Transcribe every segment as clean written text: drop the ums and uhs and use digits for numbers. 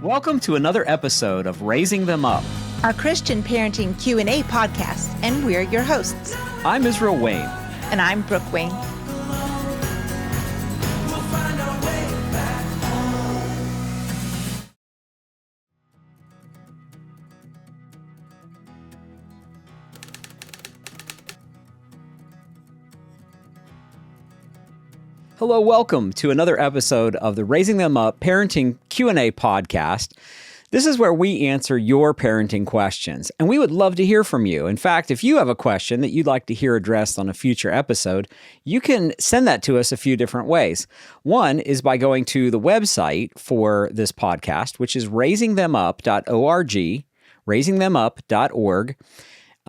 Welcome to another episode of Raising Them Up, our Christian parenting Q&A podcast, and we're your hosts. I'm Israel Wayne. And I'm Brook Wayne. Hello, welcome to another episode of the Raising Them Up Parenting Q&A podcast. This is where we answer your parenting questions, and we would love to hear from you. In fact, if you have a question that you'd like to hear addressed on a future episode, you can send that to us a few different ways. One is by going to the website for this podcast, which is raisingthemup.org, raisingthemup.org.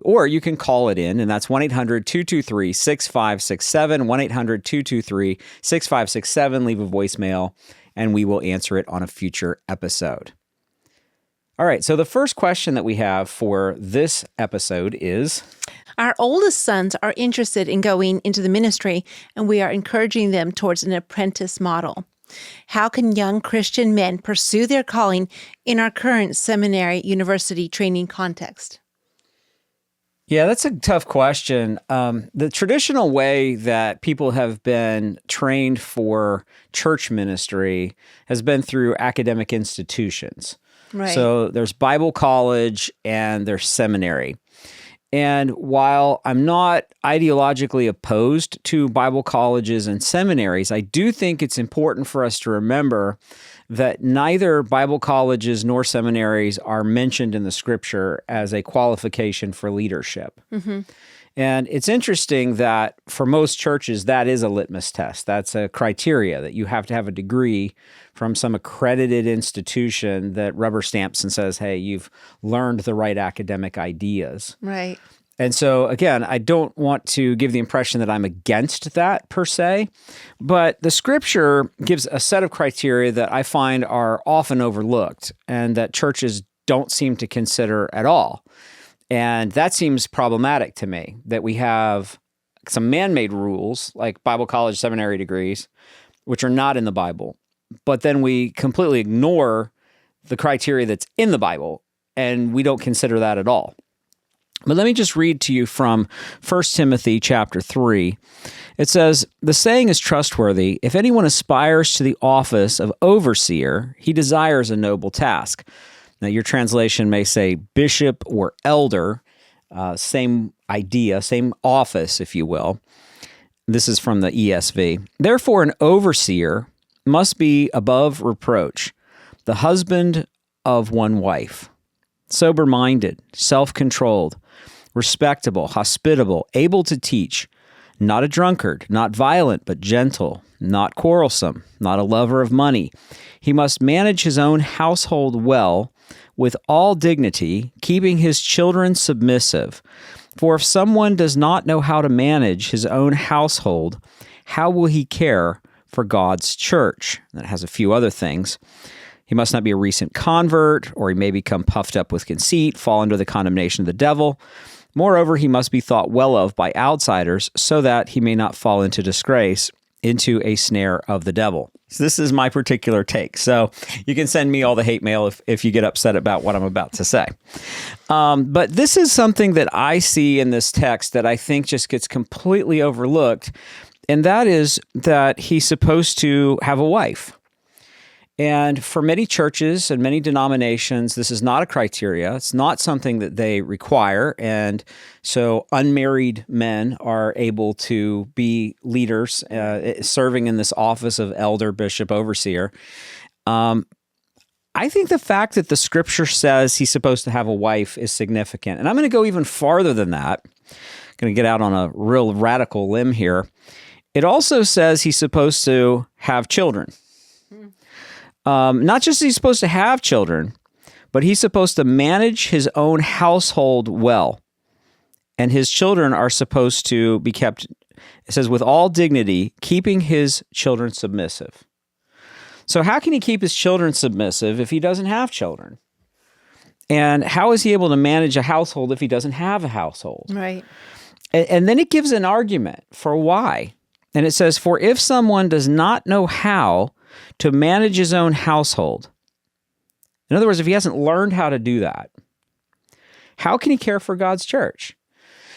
Or you can call it in, and that's 1-800-223-6567, 1-800-223-6567. Leave a voicemail, and we will answer it on a future episode. All right, so the first question that we have for this episode is... Our oldest sons are interested in going into the ministry, and we are encouraging them towards an apprentice model. How can young Christian men pursue their calling in our current seminary university training context? Yeah, that's a tough question. The traditional way that people have been trained for church ministry has been through academic institutions. Right. So there's Bible college and there's seminary. And while I'm not ideologically opposed to Bible colleges and seminaries, I do think it's important for us to remember that neither Bible colleges nor seminaries are mentioned in the Scripture as a qualification for leadership. Mm-hmm. And it's interesting that for most churches, that is a litmus test. That's a criteria that you have to have a degree from some accredited institution that rubber stamps and says, hey, you've learned the right academic ideas. Right. And so, again, I don't want to give the impression that I'm against that per se, but the Scripture gives a set of criteria that I find are often overlooked and that churches don't seem to consider at all. And that seems problematic to me, that we have some man-made rules like Bible college, seminary degrees, which are not in the Bible, but then we completely ignore the criteria that's in the Bible, and we don't consider that at all. But let me just read to you from 1 Timothy chapter 3. It says, "The saying is trustworthy. If anyone aspires to the office of overseer, he desires a noble task." Now, your translation may say bishop or elder, same idea, same office, if you will. This is from the ESV. "Therefore, an overseer must be above reproach, the husband of one wife, sober-minded, self-controlled, respectable, hospitable, able to teach, not a drunkard, not violent, but gentle, not quarrelsome, not a lover of money. He must manage his own household well, with all dignity, keeping his children submissive. For if someone does not know how to manage his own household, how will he care for God's church?" That has a few other things. "He must not be a recent convert, or he may become puffed up with conceit, fall under the condemnation of the devil. Moreover, he must be thought well of by outsiders, so that he may not fall into disgrace, into a snare of the devil." So this is my particular take. So you can send me all the hate mail if you get upset about what I'm about to say. But this is something that I see in this text that I think just gets completely overlooked, and that is that he's supposed to have a wife. And for many churches and many denominations, this is not a criteria. It's not something that they require. And so unmarried men are able to be leaders, serving in this office of elder, bishop, overseer. I think the fact that the Scripture says he's supposed to have a wife is significant. And I'm going to go even farther than that. I'm going to get out on a real radical limb here. It also says he's supposed to have children. Not just he's supposed to have children, but he's supposed to manage his own household well. And his children are supposed to be kept, it says, with all dignity, keeping his children submissive. So how can he keep his children submissive if he doesn't have children? And how is he able to manage a household if he doesn't have a household? Right. And then it gives an argument for why. And it says, "For if someone does not know how to manage his own household, In other words, if he hasn't learned how to do that, how can he care for God's church?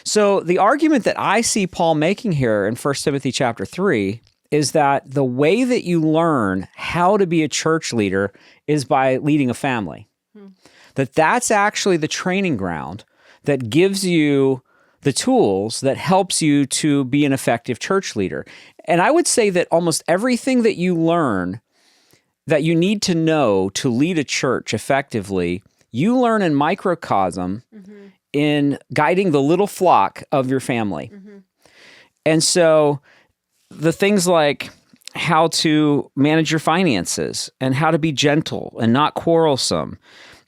So the argument that I see Paul making here in 1 Timothy chapter 3 is that the way that you learn how to be a church leader is by leading a family. That's actually the training ground that gives you the tools that helps you to be an effective church leader. And I would say that almost everything that you learn that you need to know to lead a church effectively, you learn in microcosm in guiding the little flock of your family. And so the things like how to manage your finances and how to be gentle and not quarrelsome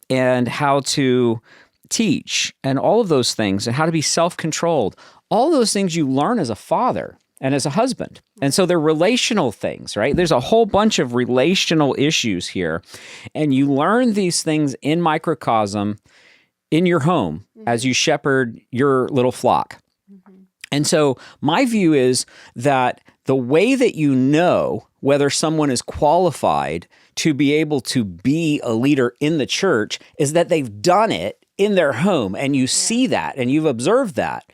and how to teach and all of those things and how to be self-controlled, all those things you learn as a father and as a husband. And so they're relational things, right? There's a whole bunch of relational issues here. And you learn these things in microcosm in your home as you shepherd your little flock. And so my view is that the way that you know whether someone is qualified to be able to be a leader in the church is that they've done it in their home, and you see that and you've observed that.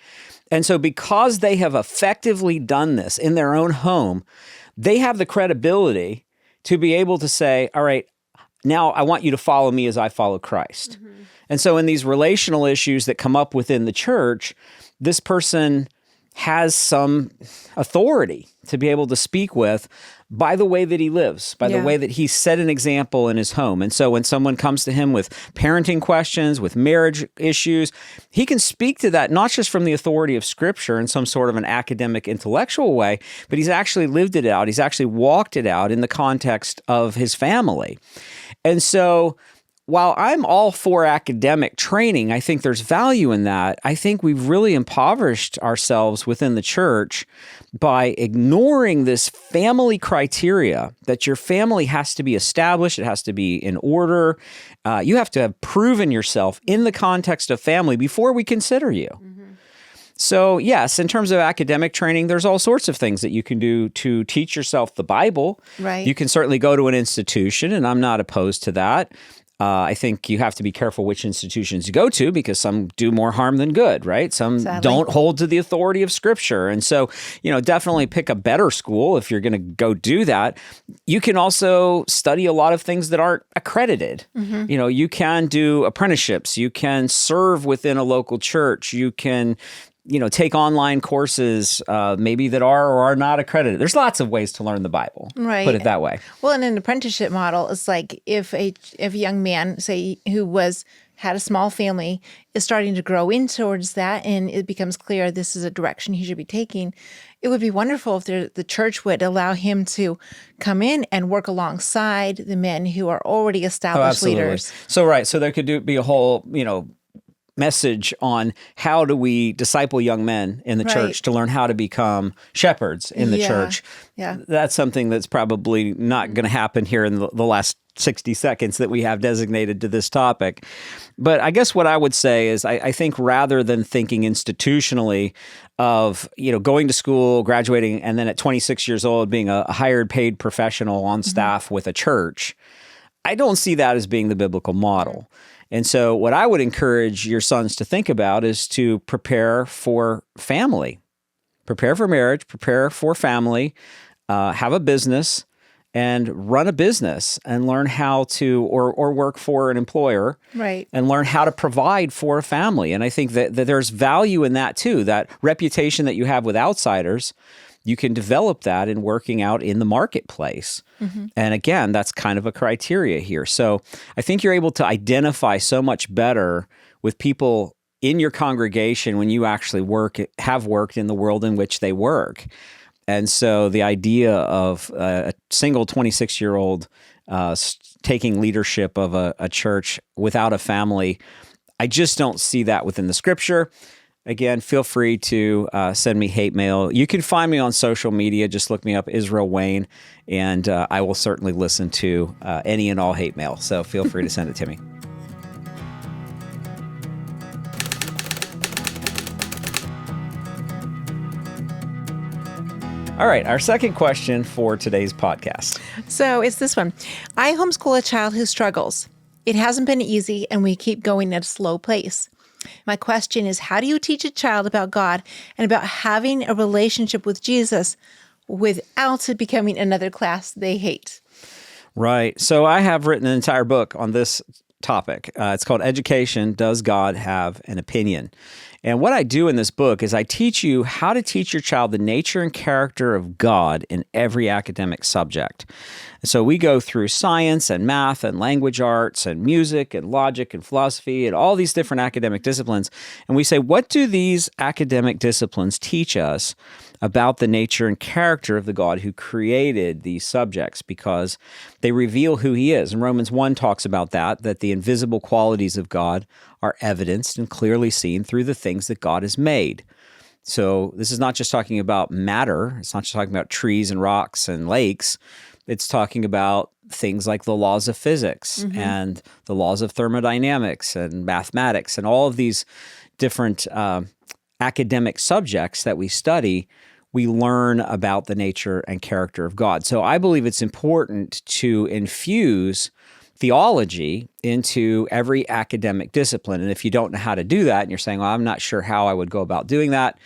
And so because they have effectively done this in their own home, they have the credibility to be able to say, all right, now I want you to follow me as I follow Christ. And so in these relational issues that come up within the church, this person has some authority to be able to speak with by the way that he lives, by the way that he set an example in his home. And so when someone comes to him with parenting questions, with marriage issues, he can speak to that not just from the authority of Scripture in some sort of an academic, intellectual way, but he's actually lived it out. He's actually walked it out in the context of his family. And so while I'm all for academic training, I think there's value in that. I think we've really impoverished ourselves within the church by ignoring this family criteria that your family has to be established. It has to be in order. You have to have proven yourself in the context of family before we consider you. So yes, in terms of academic training, there's all sorts of things that you can do to teach yourself the Bible. Right. You can certainly go to an institution, and I'm not opposed to that. I think you have to be careful which institutions you go to because some do more harm than good, right? Some don't hold to the authority of Scripture. And so, definitely pick a better school if you're going to go do that. You can also study a lot of things that aren't accredited. You can do apprenticeships. You can serve within a local church. You can take online courses maybe that are or are not accredited. There's lots of ways to learn the Bible, put it that way. Well, in an apprenticeship model, it's like if a young man, say, who had a small family, is starting to grow in towards that, and it becomes clear this is a direction he should be taking, it would be wonderful if the church would allow him to come in and work alongside the men who are already established leaders. So there could be a whole, message on how do we disciple young men in the church to learn how to become shepherds in the church. Yeah. That's something that's probably not going to happen here in the last 60 seconds that we have designated to this topic. But I guess what I would say is I think rather than thinking institutionally of, going to school, graduating, and then at 26 years old being a hired paid professional on staff with a church, I don't see that as being the biblical model. And so what I would encourage your sons to think about is to prepare for family, prepare for marriage, prepare for family, have a business, and run a business and learn how to, or work for an employer, and learn how to provide for a family. And I think that there's value in that too, that reputation that you have with outsiders. You can develop that in working out in the marketplace. And again, that's kind of a criteria here. So I think you're able to identify so much better with people in your congregation when you actually have worked in the world in which they work. And so the idea of a single 26-year-old taking leadership of a church without a family, I just don't see that within the Scripture. Again, feel free to send me hate mail. You can find me on social media. Just look me up, Israel Wayne, and I will certainly listen to any and all hate mail. So feel free to send it to me. All right, our second question for today's podcast. So it's this one. I homeschool a child who struggles. It hasn't been easy, and we keep going at a slow pace. My question is, how do you teach a child about God and about having a relationship with Jesus without it becoming another class they hate? Right. So I have written an entire book on this topic. It's called Education, Does God Have an Opinion? And what I do in this book is I teach you how to teach your child the nature and character of God in every academic subject. So we go through science and math and language arts and music and logic and philosophy and all these different academic disciplines. And we say, what do these academic disciplines teach us about the nature and character of the God who created these subjects? Because they reveal who he is. And Romans 1 talks about that the invisible qualities of God are evidenced and clearly seen through the things that God has made. So this is not just talking about matter. It's not just talking about trees and rocks and lakes. It's talking about things like the laws of physics and the laws of thermodynamics and mathematics and all of these different academic subjects that we study. We learn about the nature and character of God. So I believe it's important to infuse theology into every academic discipline. And if you don't know how to do that, and you're saying, well, I'm not sure how I would go about doing that,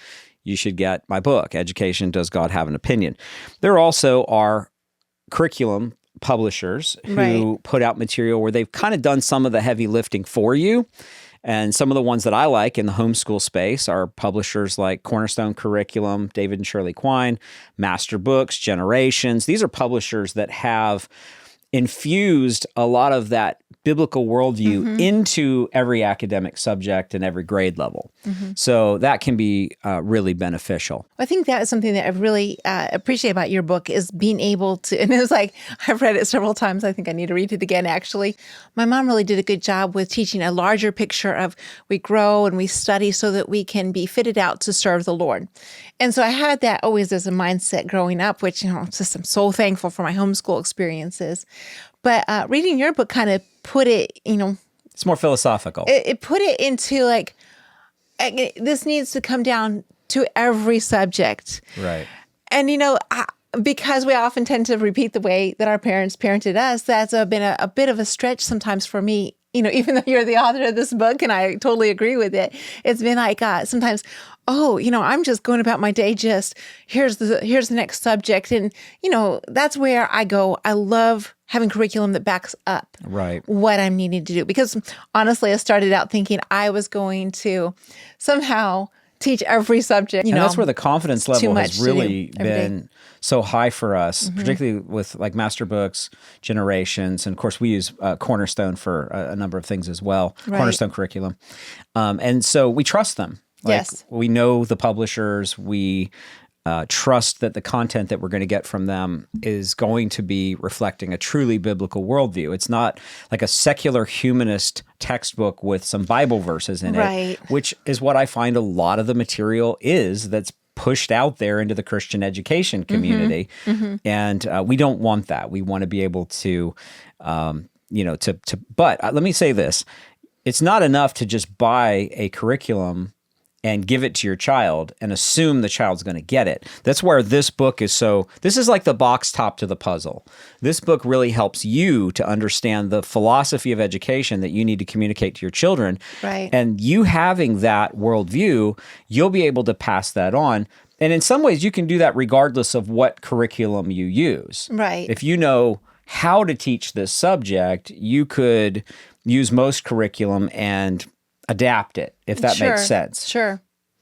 you should get my book, Education, Does God Have an Opinion? There also are curriculum publishers who put out material where they've kind of done some of the heavy lifting for you. And some of the ones that I like in the homeschool space are publishers like Cornerstone Curriculum, David and Shirley Quine, Master Books, Generations. These are publishers that have infused a lot of that biblical worldview into every academic subject and every grade level. So that can be really beneficial. I think that is something that I really appreciate about your book is being able to, and it was like, I've read it several times. I think I need to read it again, actually. My mom really did a good job with teaching a larger picture of we grow and we study so that we can be fitted out to serve the Lord. And so I had that always as a mindset growing up, which, just I'm so thankful for my homeschool experiences. But reading your book kind of put it, It's more philosophical. it put it into like, this needs to come down to every subject. Right. And, because we often tend to repeat the way that our parents parented us, that's been a bit of a stretch sometimes for me. Even though you're the author of this book, and I totally agree with it, it's been like sometimes, I'm just going about my day. Just here's the next subject, and that's where I go. I love having curriculum that backs up what I'm needing to do. Because honestly, I started out thinking I was going to somehow teach every subject. And that's where the confidence level has really been so high for us, particularly with like Master Books, Generations, and of course we use Cornerstone for a number of things as well, Cornerstone Curriculum. And so we trust them. We know the publishers, we trust that the content that we're going to get from them is going to be reflecting a truly biblical worldview. It's not like a secular humanist textbook with some Bible verses in it, which is what I find a lot of the material is that's pushed out there into the Christian education community. And we don't want that. We want to be able to, but let me say this. It's not enough to just buy a curriculum and give it to your child and assume the child's going to get it. That's where this book is this is like the box top to the puzzle. This book really helps you to understand the philosophy of education that you need to communicate to your children. And you having that worldview, you'll be able to pass that on. And in some ways, you can do that regardless of what curriculum you use. If you know how to teach this subject, you could use most curriculum and adapt it, if that makes sense.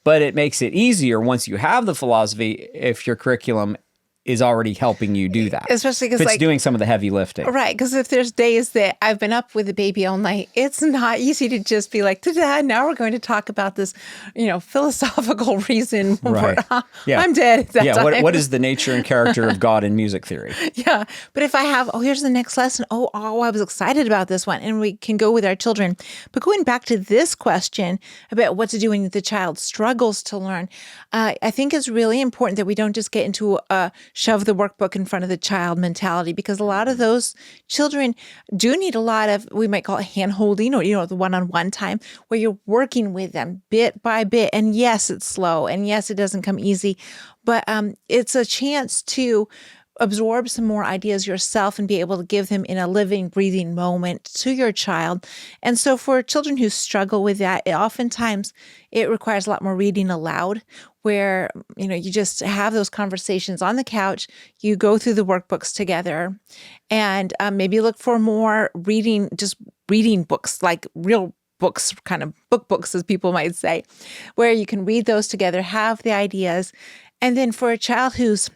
But it makes it easier once you have the philosophy if your curriculum is already helping you do that. Especially because it's doing some of the heavy lifting. Because if there's days that I've been up with the baby all night, it's not easy to just be like, Dad, now we're going to talk about this, philosophical reason. I'm dead at that time. What is the nature and character of God in music theory? But if I have, here's the next lesson. I was excited about this one. And we can go with our children. But going back to this question about what to do when the child struggles to learn, I think it's really important that we don't just get into a shove the workbook in front of the child mentality, because a lot of those children do need a lot of, we might call it hand-holding, or, the one-on-one time where you're working with them bit by bit. And yes, it's slow. And yes, it doesn't come easy, but it's a chance to absorb some more ideas yourself and be able to give them in a living, breathing moment to your child. And so for children who struggle with that, oftentimes it requires a lot more reading aloud, where, you just have those conversations on the couch, you go through the workbooks together, and maybe look for more reading books, like real books, kind of books, as people might say, where you can read those together, have the ideas. And then for a child who's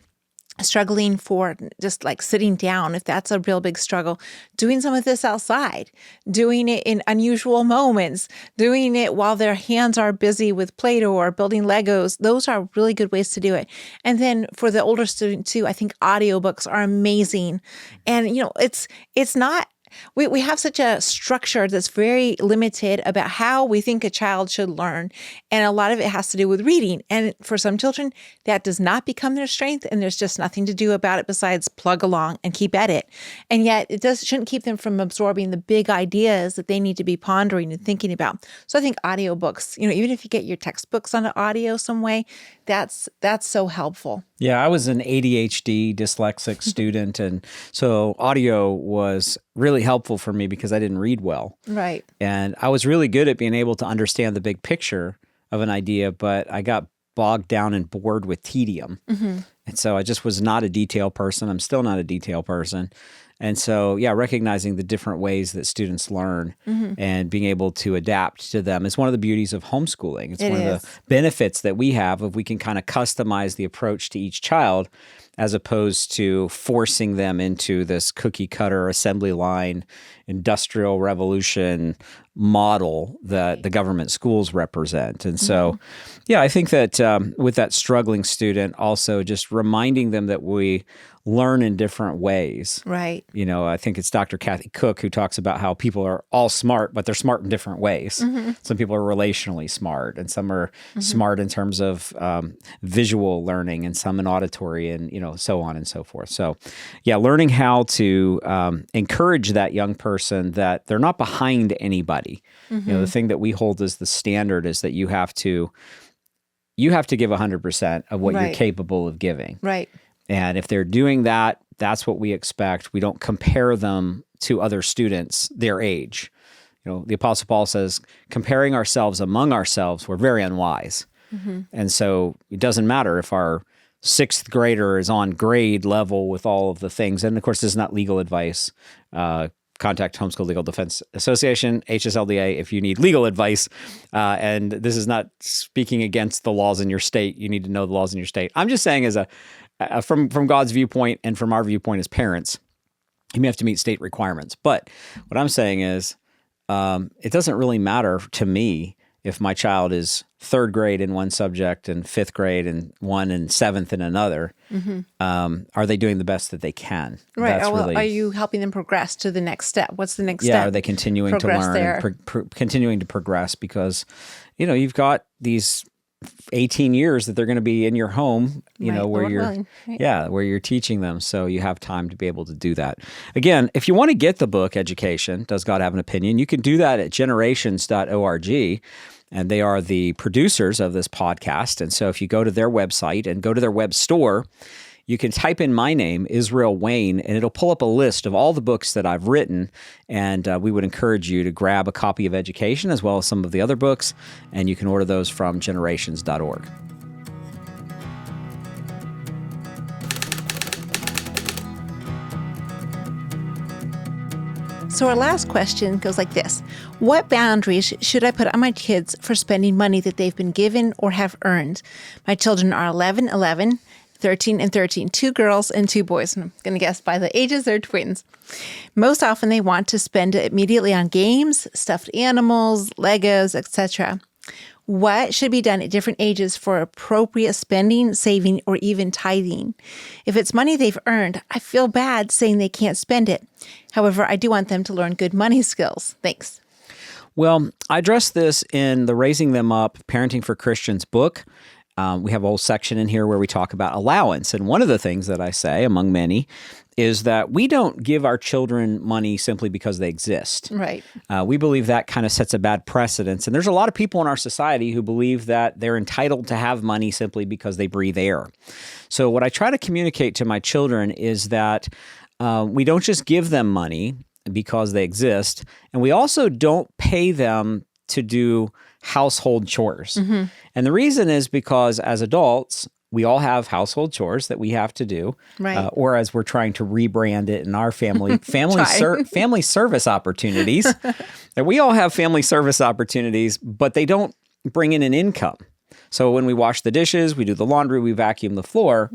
struggling for just like sitting down, if that's a real big struggle, doing some of this outside, doing it in unusual moments, doing it while their hands are busy with Play-Doh or building Legos, those are really good ways to do it. And then for the older student too, I think audiobooks are amazing. And, it's not, we have such a structure that's very limited about how we think a child should learn. And a lot of it has to do with reading. And for some children, that does not become their strength. And there's just nothing to do about it besides plug along and keep at it. And yet it shouldn't keep them from absorbing the big ideas that they need to be pondering and thinking about. So I think audiobooks, even if you get your textbooks on audio some way, that's so helpful. Yeah, I was an ADHD dyslexic student, and so audio was really helpful for me because I didn't read well. Right. And I was really good at being able to understand the big picture of an idea, but I got bogged down and bored with tedium. Mm-hmm. And so I just was not a detail person. I'm still not a detail person. And so, recognizing the different ways that students learn and being able to adapt to them is one of the beauties of homeschooling. It's one of the benefits that we have if we can kind of customize the approach to each child as opposed to forcing them into this cookie cutter assembly line industrial revolution model that the government schools represent. And so, I think that with that struggling student, also just reminding them that we learn in different ways. Right. I think it's Dr. Kathy Cook who talks about how people are all smart, but they're smart in different ways. Mm-hmm. Some people are relationally smart, and some are smart in terms of visual learning, and some in auditory, and so on and so forth. So, learning how to encourage that young person that they're not behind anybody. The thing that we hold as the standard is that you have to give 100% of what you're capable of giving. Right. And if they're doing that, that's what we expect. We don't compare them to other students their age. The Apostle Paul says, comparing ourselves among ourselves, we're very unwise. Mm-hmm. And so it doesn't matter if our sixth grader is on grade level with all of the things. And of course, this is not legal advice. Contact Homeschool Legal Defense Association, HSLDA, if you need legal advice. And this is not speaking against the laws in your state. You need to know the laws in your state. I'm just saying from God's viewpoint and from our viewpoint as parents, you may have to meet state requirements. But what I'm saying is it doesn't really matter to me if my child is third grade in one subject and fifth grade in one and seventh in another. Mm-hmm. Are they doing the best that they can? Right. Are you helping them progress to the next step? What's the next step? Yeah, are they continuing to learn and continuing to progress? Because, you've got these 18 years that they're going to be in your home, where you're teaching them. So you have time to be able to do that. Again, if you want to get the book Education, Does God Have an Opinion? You can do that at generations.org. And they are the producers of this podcast. And so if you go to their website and go to their web store, you can type in my name, Israel Wayne, and it'll pull up a list of all the books that I've written. And we would encourage you to grab a copy of Education as well as some of the other books. And you can order those from generations.org. So our last question goes like this. What boundaries should I put on my kids for spending money that they've been given or have earned? My children are 11, 13, and 13, 2 girls and 2 boys. And I'm going to guess by the ages, they're twins. Most often they want to spend it immediately on games, stuffed animals, Legos, etc. What should be done at different ages for appropriate spending, saving, or even tithing? If it's money they've earned, I feel bad saying they can't spend it. However, I do want them to learn good money skills. Thanks. Well, I address this in the Raising Them Up, Parenting for Christians book. We have a whole section in here where we talk about allowance. And one of the things that I say, among many, is that we don't give our children money simply because they exist. Right. We believe that kind of sets a bad precedence. And there's a lot of people in our society who believe that they're entitled to have money simply because they breathe air. So what I try to communicate to my children is that we don't just give them money because they exist, and we also don't pay them to do household chores. And the reason is because as adults, we all have household chores that we have to do, Right. Or as we're trying to rebrand it in our family service opportunities. And we all have family service opportunities, but they don't bring in an income. So when we wash the dishes, we do the laundry, we vacuum the floor,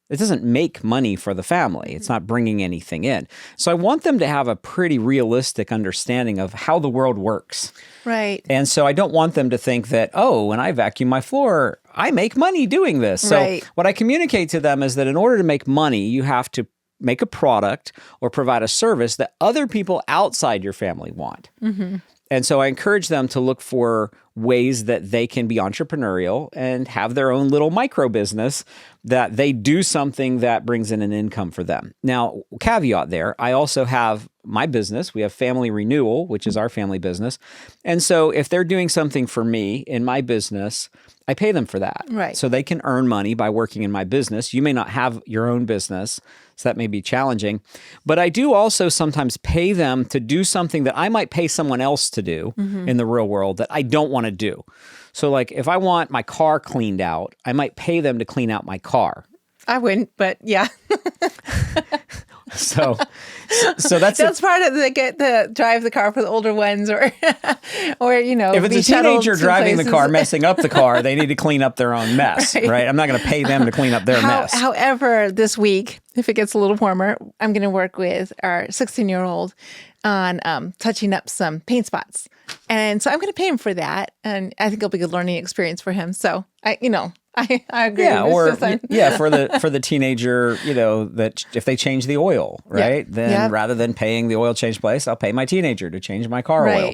it doesn't make money for the family. It's not bringing anything in. So I want them to have a pretty realistic understanding of how the world works. Right. And so I don't want them to think that, oh, when I vacuum my floor, I make money doing this. So Right. what I communicate to them is that in order to make money, you have to make a product or provide a service that other people outside your family want. And so I encourage them to look for ways that they can be entrepreneurial and have their own little micro business, that they do something that brings in an income for them. Now, caveat there, I also have my business. We have Family Renewal, which is our family business. And so if they're doing something for me in my business, I pay them for that. Right. So they can earn money by working in my business. You may not have your own business, so that may be challenging. But I do also sometimes pay them to do something that I might pay someone else to do in the real world that I don't want to do. So like if I want my car cleaned out, I might pay them to clean out my car. I wouldn't, but yeah. So that's part of they get to drive the car for the older ones, or if it's be a shuttled teenager to driving the places. car, messing up the car, they need to clean up their own mess, right? I'm not going to pay them to clean up their mess. However, this week, if it gets a little warmer, I'm going to work with our 16-year-old on touching up some paint spots. And so I'm going to pay him for that. And I think it'll be a good learning experience for him. So I agree. Yeah, with this. for the teenager, that if they change the oil, right, then rather than paying the oil change place, I'll pay my teenager to change my car oil.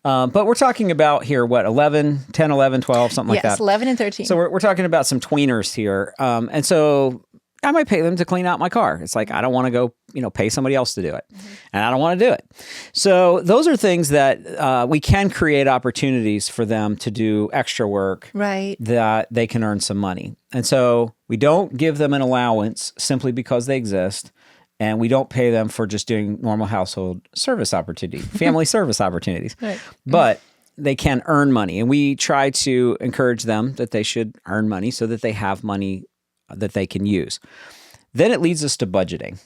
But we're talking about here, 11, 10, 11, 12, something like that. Yes, 11 and 13. So we're talking about some tweeners here. And so I might pay them to clean out my car. It's like, I don't want to go, pay somebody else to do it. And I don't want to do it. So those are things that we can create opportunities for them to do extra work, right, that they can earn some money. And so we don't give them an allowance simply because they exist. And we don't pay them for just doing normal household service opportunities, family service opportunities. Right. But they can earn money. And we try to encourage them that they should earn money so that they have money that they can use. Then it leads us to budgeting.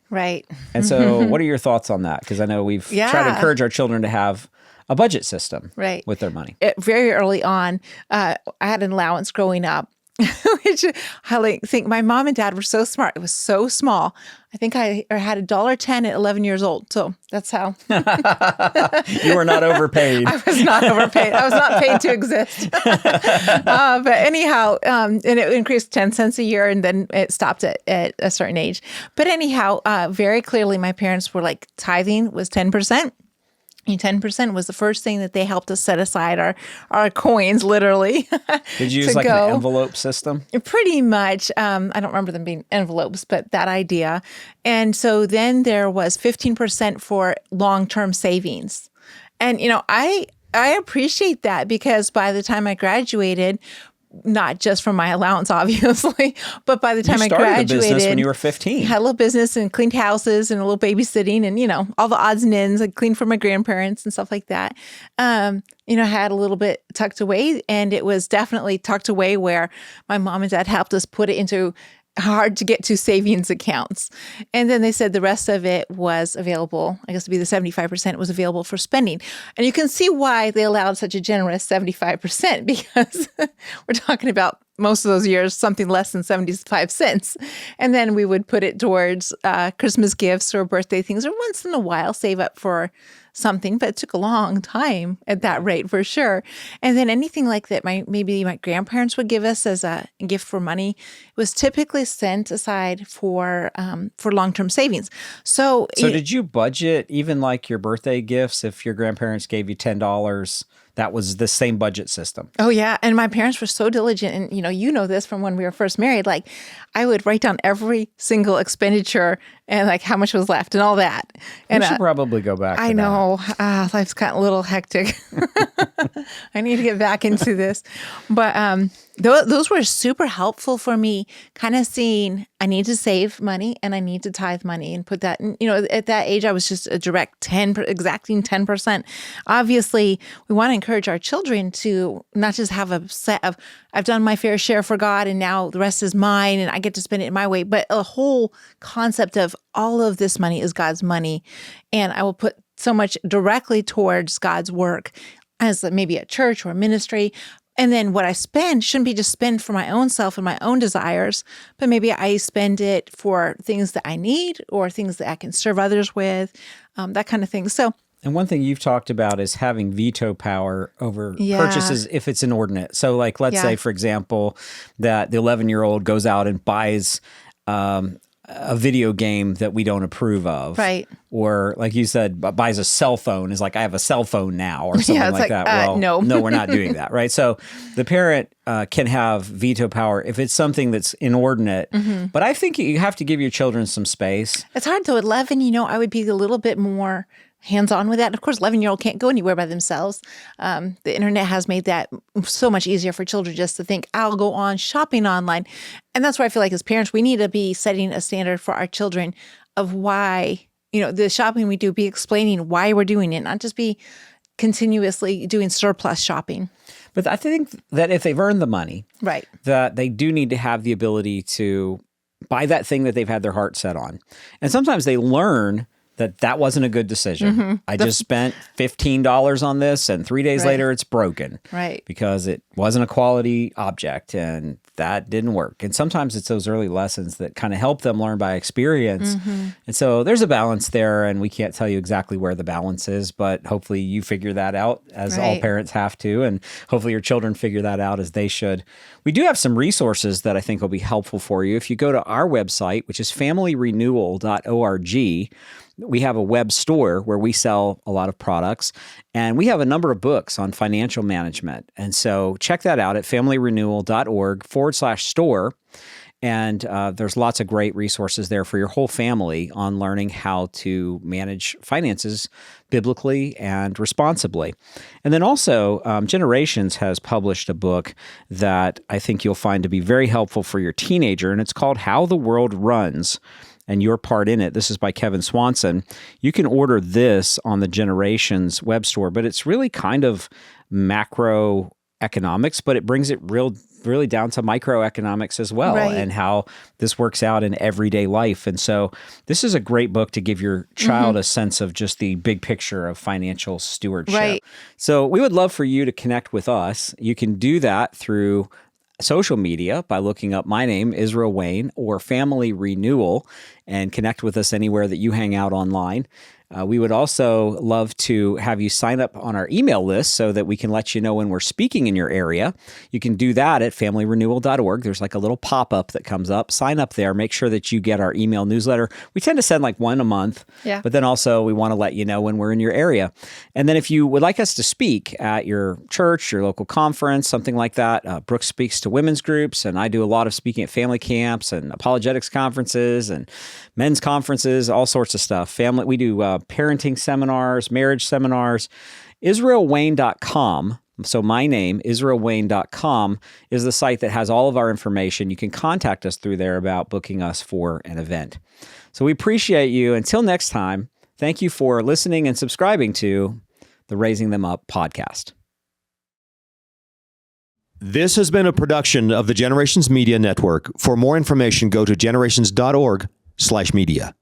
Right. And so what are your thoughts on that? Because I know we've tried to encourage our children to have a budget system with their money. Very early on, I had an allowance growing up, which I think my mom and dad were so smart. It was so small. I think I had $1.10 at 11 years old. So that's how. You were not overpaid. I was not overpaid. I was not paid to exist. But anyhow, and it increased 10 cents a year, and then it stopped at a certain age. But anyhow, very clearly, my parents were like, tithing was 10%. And 10% was the first thing that they helped us set aside our coins, literally. Did you use like an envelope system? Pretty much. I don't remember them being envelopes, but that idea. And so then there was 15% for long-term savings. And, I appreciate that, because by the time I graduated, not just from my allowance, obviously, but by the time I graduated, a business when you were 15. Had a little business and cleaned houses and a little babysitting and, all the odds and ends. I cleaned for my grandparents and stuff like that. I had a little bit tucked away, and it was definitely tucked away where my mom and dad helped us put it into hard to get to savings accounts. And then they said the rest of it was available, I guess to be the 75% was available for spending. And you can see why they allowed such a generous 75%, because we're talking about most of those years, something less than 75 cents. And then we would put it towards Christmas gifts or birthday things, or once in a while save up for something, but it took a long time at that rate for sure. And then anything like that, maybe my grandparents would give us as a gift for money, was typically sent aside for long-term savings. So did you budget even like your birthday gifts? If your grandparents gave you $10, that was the same budget system? Oh, yeah. And my parents were so diligent. And, you know this from when we were first married. Like, I would write down every single expenditure and like how much was left and all that. And we should probably go back to I know. Life's gotten a little hectic. I need to get back into this. But those were super helpful for me, kind of seeing I need to save money and I need to tithe money and put that in. At that age, I was just a direct exacting 10%. Obviously, we want to encourage our children to not just have a set of, I've done my fair share for God and now the rest is mine and I get to spend it my way, but a whole concept of all of this money is God's money. And I will put so much directly towards God's work as maybe a church or a ministry. And then what I spend shouldn't be just spent for my own self and my own desires, but maybe I spend it for things that I need or things that I can serve others with, that kind of thing. So, and one thing you've talked about is having veto power over purchases if it's inordinate. So like, let's say, for example, that the 11-year-old goes out and buys a video game that we don't approve of. Right. Or like you said, buys a cell phone, is like, I have a cell phone now or something like that. Well, no, we're not doing that, right? So the parent can have veto power if it's something that's inordinate. Mm-hmm. But I think you have to give your children some space. It's hard though. At 11, I would be a little bit more hands-on with that. And of course, 11-year-old can't go anywhere by themselves. The internet has made that so much easier for children just to think, I'll go on shopping online. And that's where I feel like as parents, we need to be setting a standard for our children of why, the shopping we do, be explaining why we're doing it, not just be continuously doing surplus shopping. But I think that if they've earned the money, right, that they do need to have the ability to buy that thing that they've had their heart set on. And sometimes they learn that wasn't a good decision. Mm-hmm. I just spent $15 on this and 3 days later it's broken. Right. Because it wasn't a quality object and that didn't work. And sometimes it's those early lessons that kind of help them learn by experience. Mm-hmm. And so there's a balance there, and we can't tell you exactly where the balance is, but hopefully you figure that out, as all parents have to, and hopefully your children figure that out as they should. We do have some resources that I think will be helpful for you. If you go to our website, which is familyrenewal.org, we have a web store where we sell a lot of products, and we have a number of books on financial management. And so check that out at familyrenewal.org/store. And there's lots of great resources there for your whole family on learning how to manage finances biblically and responsibly. And then also, Generations has published a book that I think you'll find to be very helpful for your teenager, and it's called How the World Runs and Your Part in It. This is by Kevin Swanson. You can order this on the Generations web store, but it's really kind of macroeconomics, but it brings it really down to microeconomics as well, and how this works out in everyday life. And so this is a great book to give your child a sense of just the big picture of financial stewardship. Right. So we would love for you to connect with us. You can do that through social media by looking up my name, Israel Wayne, or Family Renewal, and connect with us anywhere that you hang out online. We would also love to have you sign up on our email list so that we can let you know when we're speaking in your area. You can do that at familyrenewal.org. There's like a little pop-up that comes up. Sign up there. Make sure that you get our email newsletter. We tend to send like one a month, but then also we want to let you know when we're in your area. And then if you would like us to speak at your church, your local conference, something like that, Brooke speaks to women's groups, and I do a lot of speaking at family camps and apologetics conferences and men's conferences, all sorts of stuff. We do parenting seminars, marriage seminars. IsraelWayne.com, so my name, IsraelWayne.com, is the site that has all of our information. You can contact us through there about booking us for an event. So we appreciate you. Until next time, thank you for listening and subscribing to the Raising Them Up podcast. This has been a production of the Generations Media Network. For more information, go to generations.org/media.